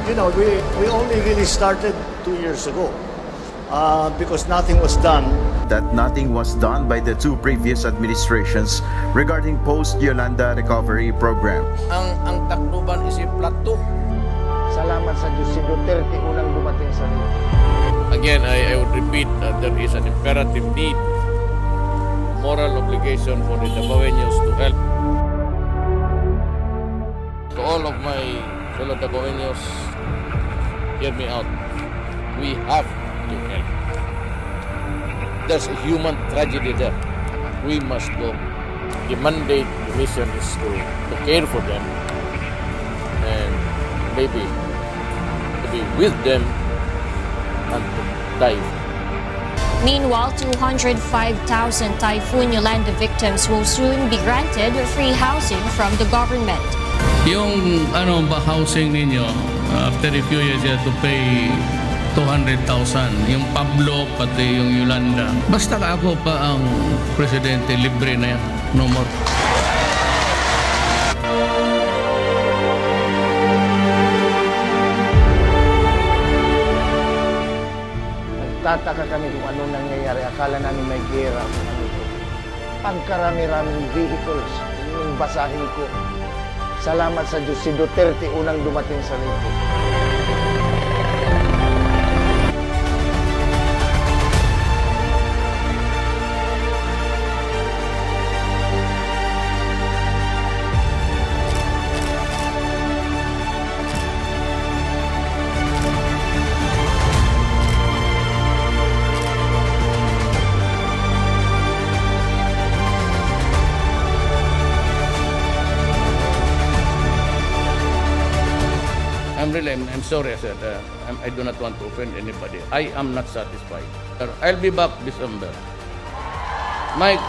you know, we only really started 2 years ago because nothing was done. That nothing was done by the two previous administrations regarding post-Yolanda recovery program. Ang Tacloban is a plateau. Salamat sa Diyos, si Duterte unang dumating sa nito. Again, I would repeat that there is an imperative need, moral obligation for the Davaoenos to help. To all of my fellow Davaoenos, hear me out. We have to help. There's a human tragedy there. We must go. The mandate, the mission is to care for them and maybe to be with them and to die. Meanwhile, 205,000 Typhoon Yolanda victims will soon be granted free housing from the government. Yung housing ninyo, after a few years you have to pay 200,000. Yung Pablo, pati yung Yolanda. Basta ako pa ang presidente, libre na yan. No more. Nagtataka kami kung anong nangyayari. Akala namin may gera. Pagkarami-raming vehicles, yung basahin ko. Salamat sa Diyos, si Duterte unang dumating sa nito. I'm sorry, I said, I do not want to offend anybody. I am not satisfied. I'll be back December. Mike,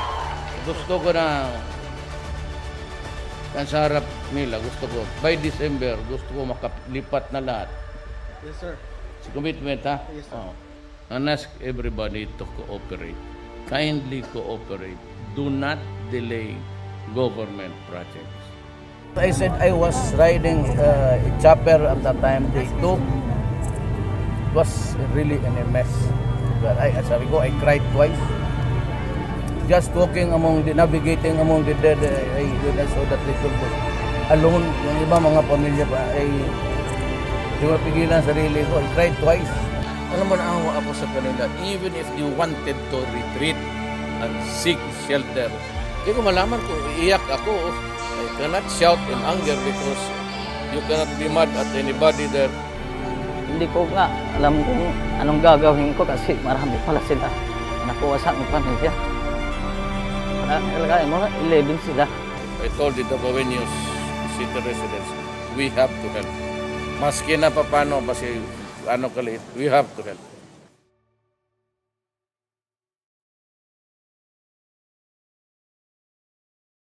gusto ko na sa harap nila, gusto ko, by December, gusto ko makalipat na lahat. Yes, sir. Si commitment, ha? Yes, sir. And ask everybody to cooperate. Kindly cooperate. Do not delay government projects. I said I was riding a chopper at that time. They took. It was really in a mess. But sabi ko, I cried twice. Just navigating among the dead, when I saw that little boy alone. Yung iba mga pamilya pa, di ko napigilan sarili ko. I cried twice. Alam mo, naawa ako sa kanila. Even if they wanted to retreat and seek shelter, hindi ko malaman kung iiyak ako. I cannot shout in anger because you cannot be mad at anybody there. Hindi ko nga alam kung anong gagawin ko kasi marami pala sila nakuha sa aming pamilya. Ilagay mo na, 11 sila. I told the Davaoenos city residents, we have to help. Maski na paano kasi kaliit, we have to help.